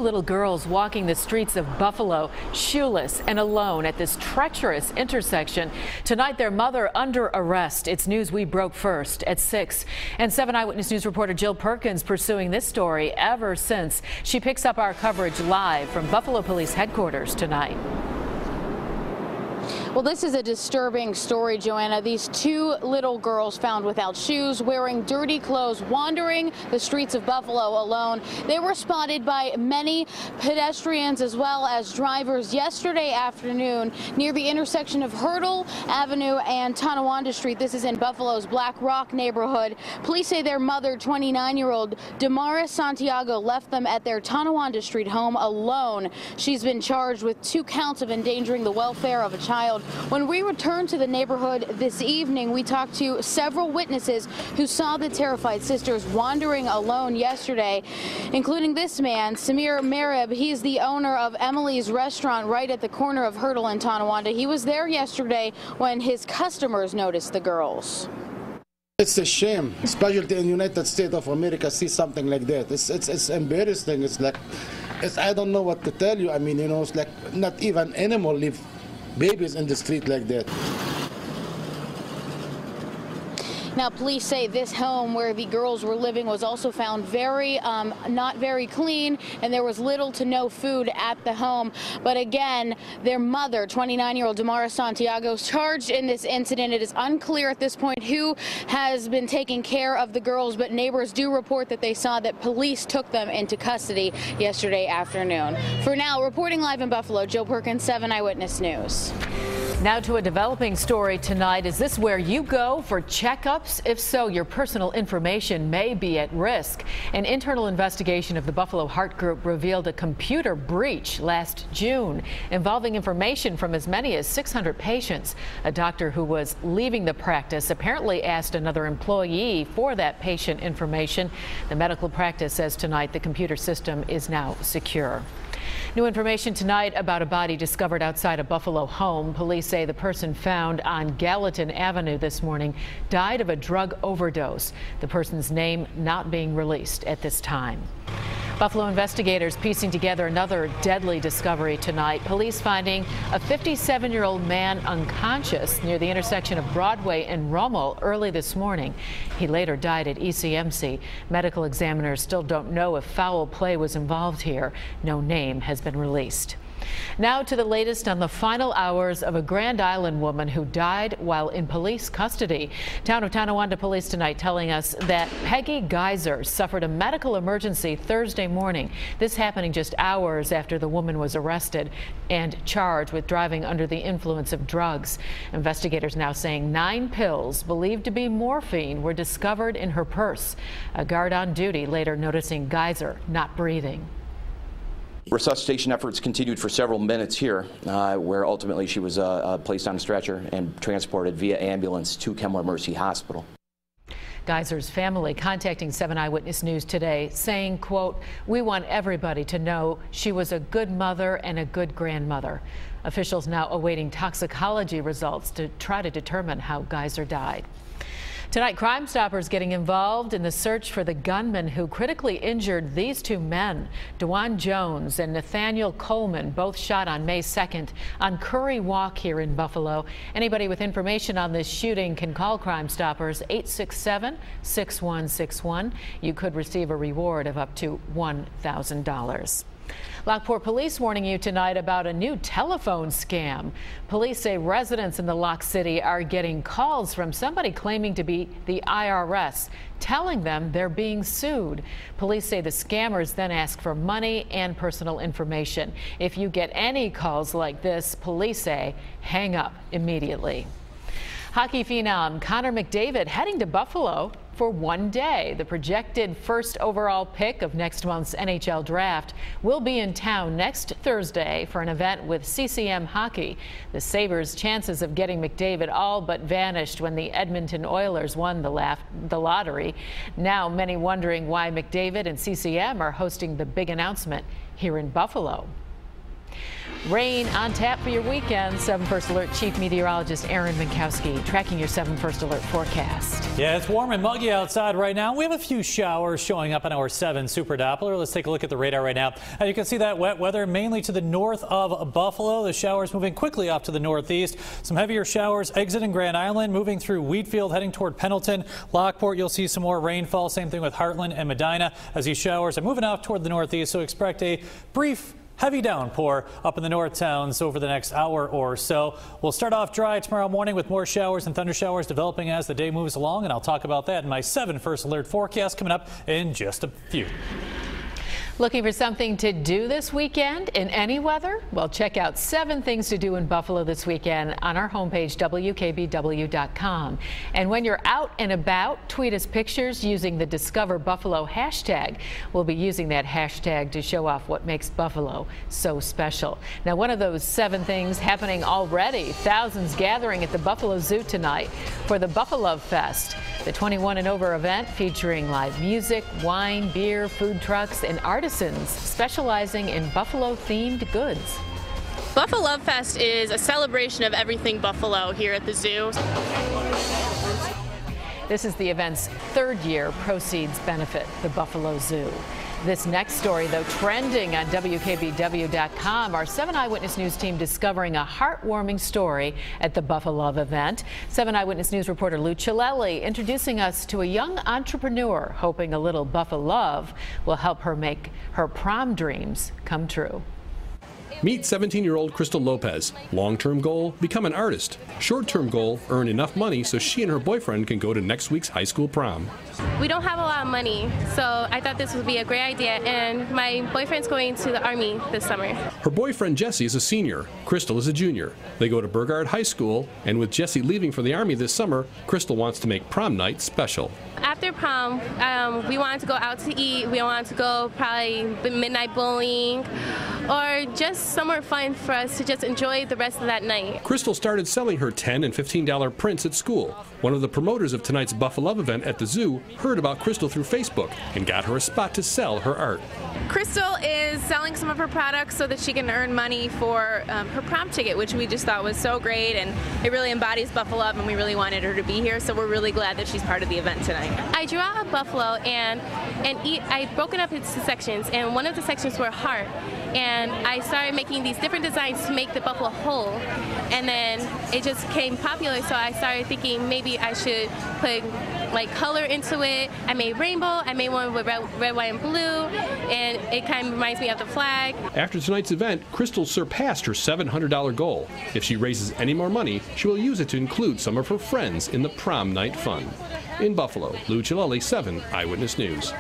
Little girls walking the streets of Buffalo, shoeless and alone at this treacherous intersection. Tonight, their mother under arrest. It's news we broke first at 6. And 7 Eyewitness News reporter Jill Perkins pursuing this story ever since. She picks up our coverage live from Buffalo Police headquarters tonight. Well, this is a disturbing story, Joanna. These 2 little girls found without shoes, wearing dirty clothes, wandering the streets of Buffalo alone. They were spotted by many pedestrians as well as drivers yesterday afternoon near the intersection of Hurdle Avenue and Tonawanda Street. This is in Buffalo's Black Rock neighborhood. Police say their mother, 29-year-old Damaris Santiago, left them at their Tonawanda Street home alone. She's been charged with 2 counts of endangering the welfare of a child. When we returned to the neighborhood this evening, we talked to several witnesses who saw the terrified sisters wandering alone yesterday, including this man, Samir Marib. He's the owner of Emily's restaurant right at the corner of Hurdle and Tonawanda. He was there yesterday when his customers noticed the girls. It's a shame, especially in the United States of America, see something like that. It's embarrassing. It's like, I don't know what to tell you. I mean, you know, it's like not even animal leave babies in the street like that. Now, police say this home where the girls were living was also found not very clean, and there was little to no food at the home. But again, their mother, 29-year-old Damaris Santiago, is charged in this incident. It is unclear at this point who has been taking care of the girls, but neighbors do report that they saw that police took them into custody yesterday afternoon. For now, reporting live in Buffalo, Jill Perkins, 7 Eyewitness News. Now to a developing story tonight. Is this where you go for checkups? If so, your personal information may be at risk. An internal investigation of the Buffalo Heart Group revealed a computer breach last June involving information from as many as 600 patients. A doctor who was leaving the practice apparently asked another employee for that patient information. The medical practice says tonight the computer system is now secure. New information tonight about a body discovered outside a Buffalo home. Police say the person found on Gallatin Avenue this morning died of a drug overdose. The person's name not being released at this time. Buffalo investigators piecing together another deadly discovery tonight. Police finding a 57-year-old man unconscious near the intersection of Broadway and Rommel early this morning. He later died at ECMC. Medical examiners still don't know if foul play was involved here. No name has been released. Now to the latest on the final hours of a Grand Island woman who died while in police custody. Town of Tonawanda police tonight telling us that Peggy Geyser suffered a medical emergency Thursday morning. This happening just hours after the woman was arrested and charged with driving under the influence of drugs. Investigators now saying 9 pills believed to be morphine were discovered in her purse. A guard on duty later noticing Geyser not breathing. Resuscitation efforts continued for several minutes here, where ultimately she was placed on a stretcher and transported via ambulance to Kemmler Mercy Hospital. Geyser's family contacting 7 Eyewitness News today saying, quote, "We want everybody to know she was a good mother and a good grandmother." Officials now awaiting toxicology results to try to determine how Geyser died. Tonight, Crime Stoppers getting involved in the search for the gunman who critically injured these 2 men, DeJuan Jones and Nathaniel Coleman, both shot on May 2nd on Curry Walk here in Buffalo. Anybody with information on this shooting can call Crime Stoppers 867-6161. You could receive a reward of up to $1,000. Lockport police warning you tonight about a new telephone scam. Police say residents in the Lock City are getting calls from somebody claiming to be the IRS, telling them they're being sued. Police say the scammers then ask for money and personal information. If you get any calls like this, police say hang up immediately. Hockey phenom Connor McDavid heading to Buffalo for one day. The projected first overall pick of next month's NHL draft will be in town next Thursday for an event with CCM Hockey. The Sabres' chances of getting McDavid all but vanished when the Edmonton Oilers won the lottery. Now many wondering why McDavid and CCM are hosting the big announcement here in Buffalo. Rain on tap for your weekend. 7 First Alert Chief Meteorologist Aaron Minkowski tracking your 7 First Alert forecast. Yeah, it's warm and muggy outside right now. We have a few showers showing up on our 7 Super Doppler. Let's take a look at the radar right now. And you can see that wet weather mainly to the north of Buffalo. The showers moving quickly off to the northeast. Some heavier showers exiting Grand Island, moving through Wheatfield, heading toward Pendleton. Lockport, you'll see some more rainfall. Same thing with Heartland and Medina as these showers are moving out toward the northeast. So expect a brief heavy downpour up in the north towns over the next hour or so. We'll start off dry tomorrow morning with more showers and thunder showers developing as the day moves along, and I'll talk about that in my 7 First Alert forecast coming up in just a few. Looking for something to do this weekend in any weather? Well, check out 7 things to do in Buffalo this weekend on our homepage, WKBW.com. And when you're out and about, tweet us pictures using the Discover Buffalo hashtag. We'll be using that hashtag to show off what makes Buffalo so special. Now, one of those 7 things happening already. Thousands gathering at the Buffalo Zoo tonight for the Buffalo Fest, the 21 and over event featuring live music, wine, beer, food trucks, and artisans specializing in Buffalo-themed goods. Buffalo Fest is a celebration of everything Buffalo here at the zoo. This is the event's 3rd year. Proceeds benefit the Buffalo Zoo. This next story, though, trending on WKBW.com. Our 7 Eyewitness News team discovering a heartwarming story at the Buffalo Event. 7 Eyewitness News reporter Lou Chilelli introducing us to a young entrepreneur hoping a little Buffalo love will help her make her prom dreams come true. Meet 17-year-old Crystal Lopez. Long-term goal, become an artist. Short-term goal, earn enough money so she and her boyfriend can go to next week's high school prom. We don't have a lot of money, so I thought this would be a great idea, and my boyfriend's going to the Army this summer. Her boyfriend Jesse is a senior. Crystal is a junior. They go to Burgard High School, and with Jesse leaving for the Army this summer, Crystal wants to make prom night special. After prom, we wanted to go out to eat. We wanted to go probably midnight bowling or just somewhere fun for us to just enjoy the rest of that night. Crystal started selling her $10 and $15 prints at school. One of the promoters of tonight's Buffalo event at the zoo heard about Crystal through Facebook and got her a spot to sell her art. Crystal is selling some of her products so that she can earn money for her prom ticket, which we just thought was so great, and it really embodies Buffalo, and we really wanted her to be here, so we're really glad that she's part of the event tonight. I drew out a buffalo and I broke it up into sections, and one of the sections were heart, and I started making these different designs to make the buffalo whole, and then it just became popular, so I started thinking maybe I should put like color into it. I made rainbow, I made one with red, white, and blue, and it kind of reminds me of the flag. After tonight's event, Crystal surpassed her $700 goal. If she raises any more money, she will use it to include some of her friends in the prom night fun. In Buffalo, Lou Chilelli, 7 Eyewitness News.